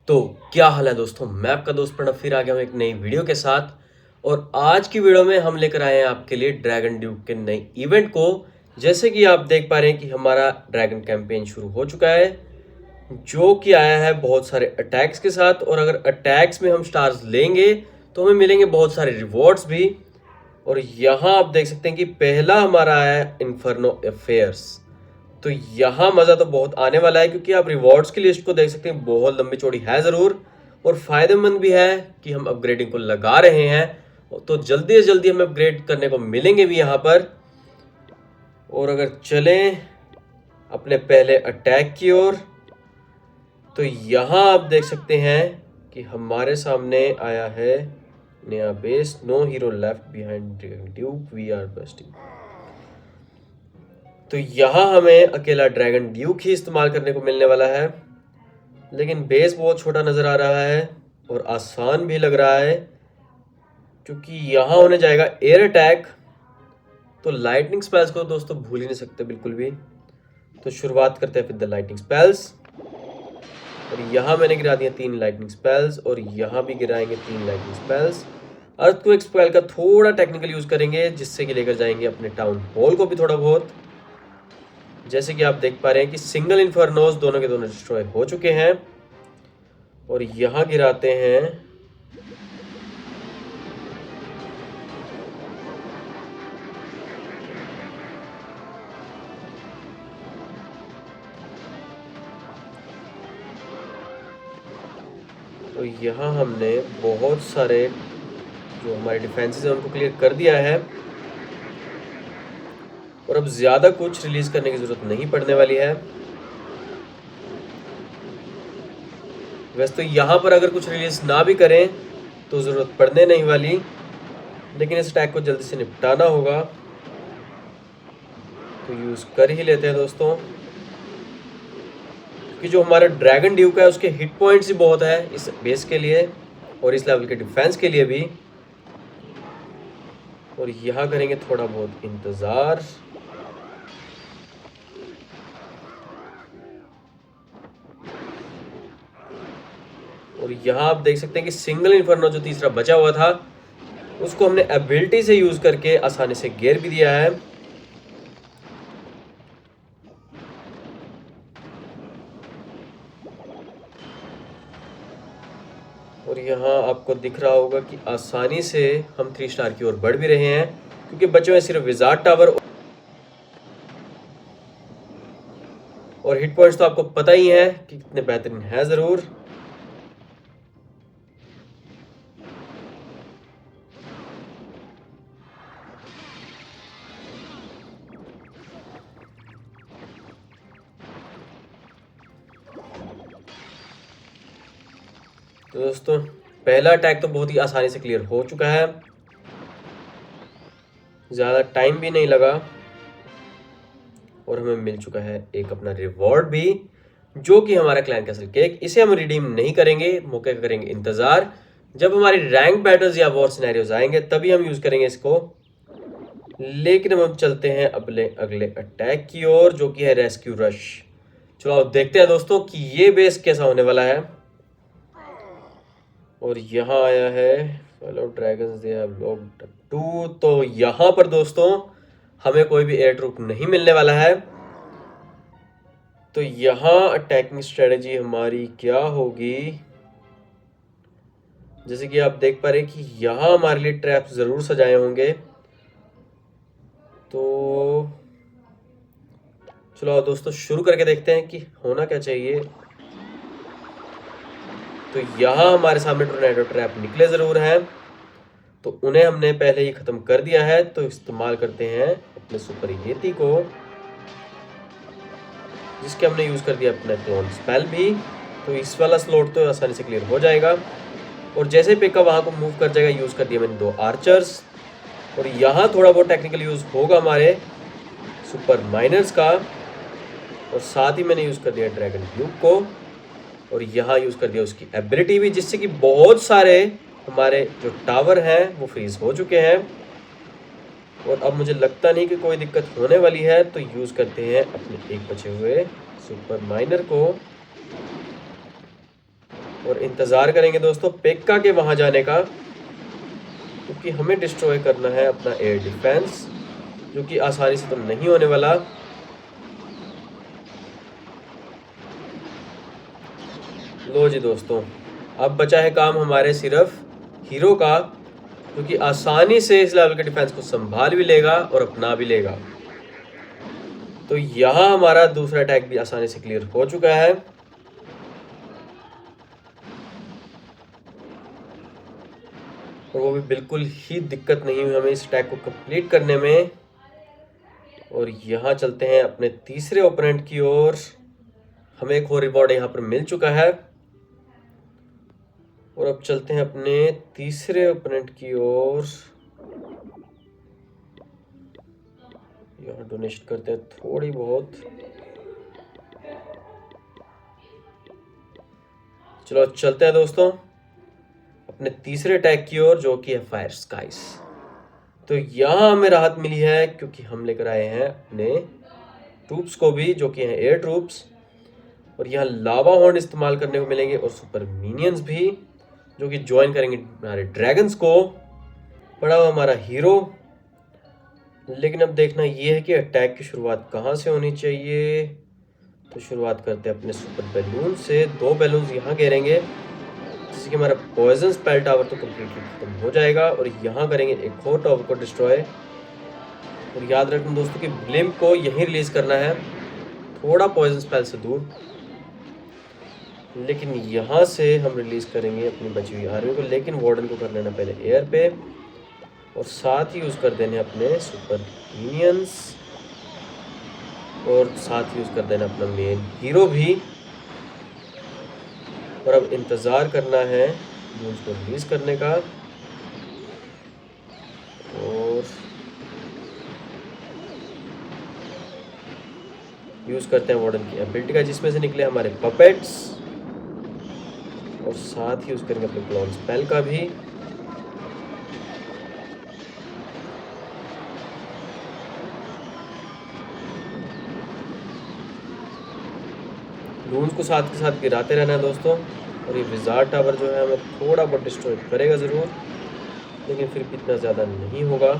तो क्या हाल है दोस्तों। मैं आपका दोस्त प्रणव फिर आ गया हूँ एक नई वीडियो के साथ। और आज की वीडियो में हम लेकर आए हैं आपके लिए ड्रैगन ड्यूक के नए इवेंट को। जैसे कि आप देख पा रहे हैं कि हमारा ड्रैगन कैंपेन शुरू हो चुका है, जो कि आया है बहुत सारे अटैक्स के साथ। और अगर अटैक्स में हम स्टार्स लेंगे तो हमें मिलेंगे बहुत सारे रिवॉर्ड्स भी। और यहाँ आप देख सकते हैं कि पहला हमारा आया है इन्फर्नो अफेयर्स। तो यहाँ मज़ा तो बहुत आने वाला है, क्योंकि आप रिवॉर्ड्स की लिस्ट को देख सकते हैं, बहुत लंबी चौड़ी है ज़रूर और फ़ायदेमंद भी है कि हम अपग्रेडिंग को लगा रहे हैं। तो जल्दी से जल्दी हमें अपग्रेड करने को मिलेंगे भी यहाँ पर। और अगर चलें अपने पहले अटैक की ओर, तो यहाँ आप देख सकते हैं कि हमारे सामने आया है नया base, no hero left behind duke, we are busting. तो यहाँ हमें अकेला ड्रैगन ड्यूक ही इस्तेमाल करने को मिलने वाला है, लेकिन बेस बहुत छोटा नज़र आ रहा है और आसान भी लग रहा है, क्योंकि यहाँ होने जाएगा एयर अटैक। तो लाइटनिंग स्पेल्स को दोस्तों भूल ही नहीं सकते बिल्कुल भी। तो शुरुआत करते हैं फिर द लाइटनिंग स्पेल्स। और यहाँ मैंने गिरा दिया 3 लाइटनिंग स्पेल्स और यहाँ भी गिराएंगे 3 लाइटनिंग स्पेल्स। अर्थक्वेक स्पेल का थोड़ा टेक्निकल यूज़ करेंगे, जिससे कि लेकर जाएंगे अपने टाउन हॉल को भी थोड़ा बहुत। जैसे कि आप देख पा रहे हैं कि सिंगल इन्फर्नोस दोनों के दोनों डिस्ट्रॉय हो चुके हैं। और यहाँ गिराते हैं तो यहाँ हमने बहुत सारे जो हमारे डिफेंसेस हैं उनको क्लियर कर दिया है। और अब ज़्यादा कुछ रिलीज़ करने की ज़रूरत नहीं पड़ने वाली है। वैसे तो यहाँ पर अगर कुछ रिलीज़ ना भी करें तो ज़रूरत पड़ने नहीं वाली, लेकिन इस अटैक को जल्दी से निपटाना होगा, तो यूज़ कर ही लेते हैं दोस्तों। क्योंकि जो हमारा ड्रैगन ड्यूक है उसके हिट पॉइंट्स ही बहुत है इस बेस के लिए और इस लेवल के डिफेंस के लिए भी। और यहाँ करेंगे थोड़ा बहुत इंतज़ार। और यहाँ आप देख सकते हैं कि सिंगल इन्फर्नो जो तीसरा बचा हुआ था उसको हमने एबिलिटी से यूज़ करके आसानी से गिर भी दिया है। और यहाँ आपको दिख रहा होगा कि आसानी से हम 3 स्टार की ओर बढ़ भी रहे हैं, क्योंकि बचे हुए सिर्फ विजार्ड टावर और हिट पॉइंट्स तो आपको पता ही है कि कितने बेहतरीन है ज़रूर। तो दोस्तों पहला अटैक तो बहुत ही आसानी से क्लियर हो चुका है, ज़्यादा टाइम भी नहीं लगा और हमें मिल चुका है एक अपना रिवॉर्ड भी, जो कि हमारा क्लैन कैसल केक। इसे हम रिडीम नहीं करेंगे, मौके का करेंगे इंतज़ार। जब हमारी रैंक बैटल्स या वॉर सिनेरियोज आएंगे तभी हम यूज़ करेंगे इसको। लेकिन हम चलते हैं अपने अगले अटैक की ओर, जो कि है रेस्क्यू रश। चलो अब देखते हैं दोस्तों कि ये बेस कैसा होने वाला है। और यहाँ आया है fellow dragons they have locked 2। तो यहाँ पर दोस्तों हमें कोई भी एयर ट्रूप नहीं मिलने वाला है। तो यहाँ अटैकिंग स्ट्रेटजी हमारी क्या होगी, जैसे कि आप देख पा रहे हैं कि यहाँ हमारे लिए ट्रैप ज़रूर सजाए होंगे। तो चलो दोस्तों शुरू करके देखते हैं कि होना क्या चाहिए। तो यहाँ हमारे सामने टोर्नेडो ट्रैप निकले ज़रूर हैं, तो उन्हें हमने पहले ही ख़त्म कर दिया है। तो इस्तेमाल करते हैं अपने सुपर येती को, जिसके हमने यूज़ कर दिया अपना क्लोन स्पेल भी। तो इस वाला स्लॉट तो आसानी से क्लियर हो जाएगा। और जैसे पिका वहाँ को मूव कर जाएगा, यूज़ कर दिया मैंने 2 आर्चर्स। और यहाँ थोड़ा बहुत टेक्निकल यूज़ होगा हमारे सुपर माइनर्स का, और साथ ही मैंने यूज़ कर दिया ड्रैगन ड्यूक को। और यहाँ यूज़ कर दिया उसकी एबिलिटी भी, जिससे कि बहुत सारे हमारे जो टावर हैं वो फ्रीज हो चुके हैं। और अब मुझे लगता नहीं कि कोई दिक्कत होने वाली है। तो यूज़ करते हैं अपने एक बचे हुए सुपर माइनर को। और इंतज़ार करेंगे दोस्तों पेक्का के वहाँ जाने का, क्योंकि हमें डिस्ट्रॉय करना है अपना एयर डिफेंस, जो कि आसानी से तो नहीं होने वाला। लो जी दोस्तों, अब बचा है काम हमारे सिर्फ हीरो का, जो कि आसानी से इस लेवल के डिफेंस को संभाल भी लेगा और अपना भी लेगा। तो यहाँ हमारा दूसरा अटैक भी आसानी से क्लियर हो चुका है। और वो भी बिल्कुल ही दिक्कत नहीं हुई हमें इस अटैक को कंप्लीट करने में। और यहाँ चलते हैं अपने तीसरे ओपोनेंट की ओर। हमें एक और रिवॉर्ड यहाँ पर मिल चुका है। और अब चलते हैं अपने तीसरे ओपोनेंट की ओर। यहाँ डोनेशन करते हैं थोड़ी बहुत। चलो चलते हैं दोस्तों अपने तीसरे अटैक की ओर, जो कि है फायर स्काइस। तो यहाँ हमें राहत मिली है, क्योंकि हम लेकर आए हैं अपने ट्रूप्स को भी, जो कि हैं एयर ट्रूप्स। और यहाँ लावा हॉर्न इस्तेमाल करने को मिलेंगे और सुपर मिनियंस भी, जो कि ज्वाइन करेंगे हमारे ड्रैगन्स को। पड़ा हुआ हमारा हीरो। लेकिन अब देखना ये है कि अटैक की शुरुआत कहाँ से होनी चाहिए। तो शुरुआत करते हैं अपने सुपर बैलून से। 2 बैलून यहाँ घेरेंगे, जिससे कि हमारा पॉइजन स्पेल टावर तो कम्प्लीटली खत्म हो जाएगा। और यहाँ करेंगे एक और टावर को डिस्ट्रॉय। और याद रखना दोस्तों कि ब्लिम्प को यहीं रिलीज करना है, थोड़ा पॉइजन स्पेल से दूर। लेकिन यहाँ से हम रिलीज करेंगे अपनी बची हुई आर्मी को, लेकिन वार्डन को कर लेना पहले एयर पे, और साथ ही यूज़ कर देने अपने सुपर मिनियंस, और साथ ही यूज़ कर देना अपना मेन हीरो भी। और अब इंतज़ार करना है बूंस को रिलीज करने का। और यूज़ करते हैं वार्डन की एबिलिटी का, जिसमें से निकले हमारे पपेट्स। और साथ ही यूज़ करेंगे अपने क्लोन स्पेल का भी। लून्स को साथ के साथ गिराते रहना है दोस्तों। और ये विजार्ड टावर जो है हमें थोड़ा बहुत डिस्ट्रॉय करेगा ज़रूर, लेकिन फिर भी इतना ज़्यादा नहीं होगा।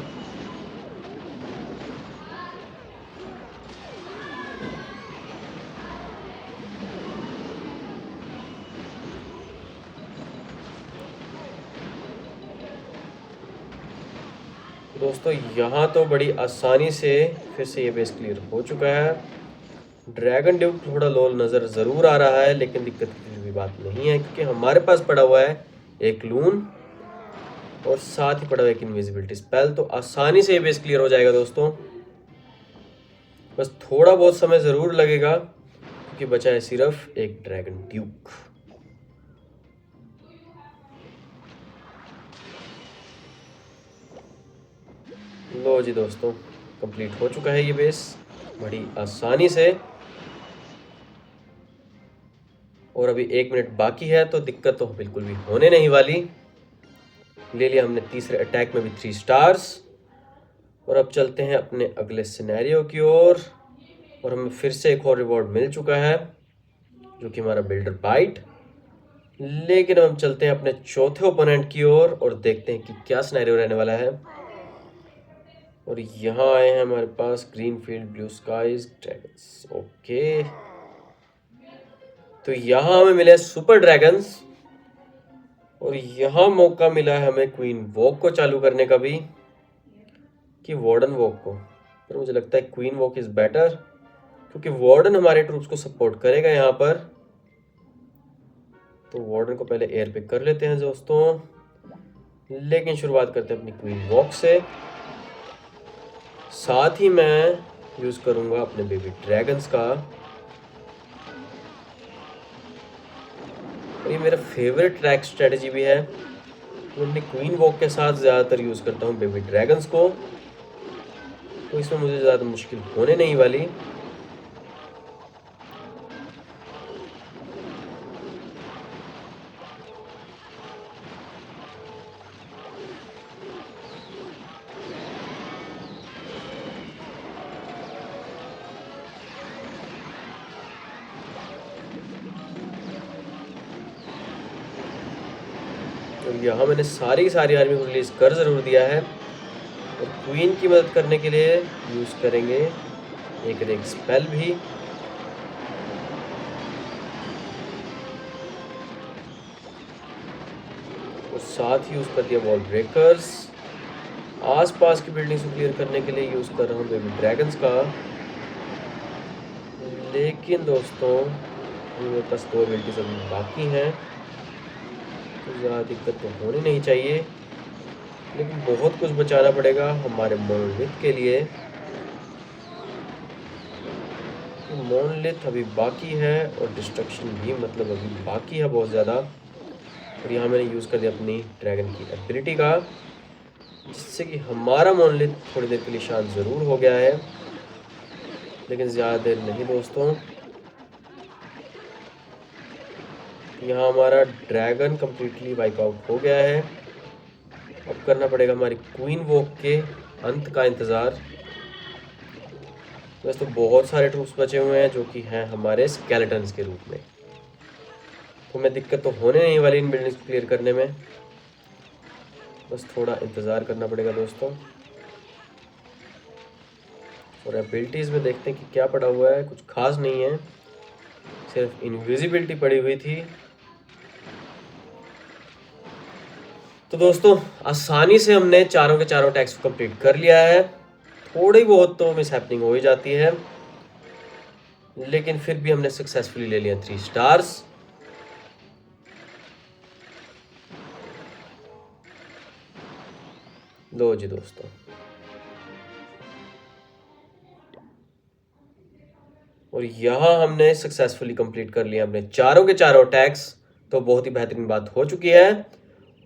दोस्तों यहाँ तो बड़ी आसानी से फिर से ये बेस क्लियर हो चुका है। ड्रैगन ड्यूक थोड़ा लोल नज़र ज़रूर आ रहा है, लेकिन दिक्कत की भी बात नहीं है, क्योंकि हमारे पास पड़ा हुआ है एक लून और साथ ही पड़ा हुआ एक इनविजिबिलिटी स्पेल। तो आसानी से ये बेस क्लियर हो जाएगा दोस्तों। बस थोड़ा बहुत समय ज़रूर लगेगा, क्योंकि बचा है सिर्फ एक ड्रैगन ड्यूक। लो जी दोस्तों, कंप्लीट हो चुका है ये बेस बड़ी आसानी से। और अभी 1 मिनट बाकी है, तो दिक्कत तो बिल्कुल भी होने नहीं वाली। ले लिया हमने तीसरे अटैक में भी 3 स्टार्स। और अब चलते हैं अपने अगले सिनेरियो की ओर। और हमें फिर से एक और रिवॉर्ड मिल चुका है, जो कि हमारा बिल्डर बाइट। लेकिन हम चलते हैं अपने चौथे ओपोनेंट की ओर और देखते हैं कि क्या सिनेरियो रहने वाला है। और यहाँ आए हैं हमारे पास green field blue skies dragons. Okay, तो यहाँ हमें मिले सुपर ड्रैगन्स। और यहाँ मौका मिला है हमें क्वीन वॉक को चालू करने का भी, कि वार्डन वॉक को। पर मुझे लगता है क्वीन वॉक इज़ बेटर, क्योंकि वार्डन हमारे ट्रूप्स को सपोर्ट करेगा यहाँ पर। तो वार्डन को पहले एयर पे कर लेते हैं दोस्तों, लेकिन शुरुआत करते हैं अपनी क्वीन वॉक से। साथ ही मैं यूज़ करूँगा अपने बेबी ड्रैगन्स का। और ये मेरा फेवरेट ट्रैक स्ट्रेटजी भी है। मैं अपनी क्वीन वॉक के साथ ज़्यादातर यूज़ करता हूँ बेबी ड्रैगन्स को, तो इसमें मुझे ज़्यादा मुश्किल होने नहीं वाली। और यहाँ मैंने सारी आर्मी को रिलीज कर ज़रूर दिया है और क्वीन की मदद करने के लिए यूज़ करेंगे एक रेग स्पेल भी। और साथ ही यूज़ कर दिया वॉल ब्रेकर्स। आसपास की बिल्डिंग्स को क्लियर करने के लिए यूज़ कर रहा हूँ बेबी ड्रैगन्स का। लेकिन दोस्तों मेरे पास 2 एबिलिटीज अभी बाकी हैं, तो ज़्यादा दिक्कत तो होनी नहीं चाहिए, लेकिन बहुत कुछ बचाना पड़ेगा हमारे मोनोलिथ के लिए। मोनोलिथ अभी बाकी है और डिस्ट्रक्शन भी मतलब अभी बाकी है बहुत ज़्यादा। और यहाँ मैंने यूज़ कर दिया अपनी ड्रैगन की एबिलिटी का, जिससे कि हमारा मोनोलिथ थोड़ी देर के लिए शांत ज़रूर हो गया है, लेकिन ज़्यादा देर नहीं दोस्तों। यहाँ हमारा ड्रैगन कम्प्लीटली वाइप आउट हो गया है। अब करना पड़ेगा हमारी क्वीन वॉक के अंत का इंतज़ार। वैसे तो बहुत सारे ट्रूप्स बचे हुए हैं जो कि हैं हमारे स्केलेटन्स के रूप में, तो हमें दिक्कत तो होने नहीं वाली इन बिल्डिंग्स को क्लियर करने में। बस थोड़ा इंतज़ार करना पड़ेगा दोस्तों। और एबिलिटीज़ में देखते हैं कि क्या पड़ा हुआ है। कुछ खास नहीं है, सिर्फ इनविजिबिलिटी पड़ी हुई थी। तो दोस्तों आसानी से हमने चारों के चारों टैक्स को कंप्लीट कर लिया है। थोड़ी बहुत तो मिस हैपनिंग हो ही जाती है, लेकिन फिर भी हमने सक्सेसफुली ले लिया 3 स्टार्स। लो जी दोस्तों, और यहाँ हमने सक्सेसफुली कंप्लीट कर लिया अपने चारों के चारों टैक्स, तो बहुत ही बेहतरीन बात हो चुकी है।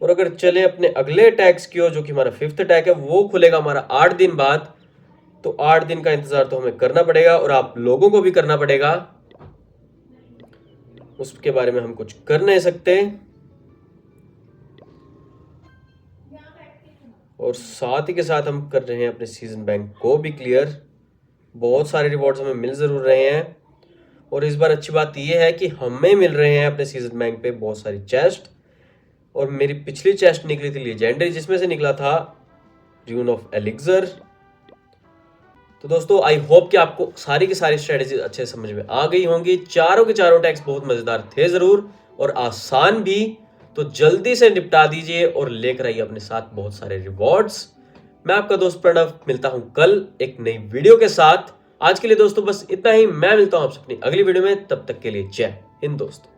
और अगर चले अपने अगले अटैक्स की ओर, जो कि हमारा 5th अटैक है, वो खुलेगा हमारा 8 दिन बाद। तो 8 दिन का इंतजार तो हमें करना पड़ेगा और आप लोगों को भी करना पड़ेगा, उसके बारे में हम कुछ कर नहीं सकते। और साथ ही के साथ हम कर रहे हैं अपने सीजन बैंक को भी क्लियर। बहुत सारे रिवॉर्ड्स हमें मिल ज़रूर रहे हैं, और इस बार अच्छी बात यह है कि हमें मिल रहे हैं अपने सीजन बैंक पे बहुत सारी चेस्ट। और मेरी पिछली चेस्ट निकली थी लीजेंडरी, जिसमें से निकला था ड्यून ऑफ एलिक्सर। तो दोस्तों आई होप कि आपको सारी की सारी स्ट्रेटेजी अच्छे से समझ में आ गई होंगी। चारों के चारों टैक्स बहुत मजेदार थे जरूर और आसान भी, तो जल्दी से निपटा दीजिए और लेकर आइए अपने साथ बहुत सारे रिवॉर्ड्स। मैं आपका दोस्त प्रणव, मिलता हूं कल एक नई वीडियो के साथ। आज के लिए दोस्तों बस इतना ही। मैं मिलता हूं आपसे अपनी अगली वीडियो में, तब तक के लिए जय हिंद दोस्तों।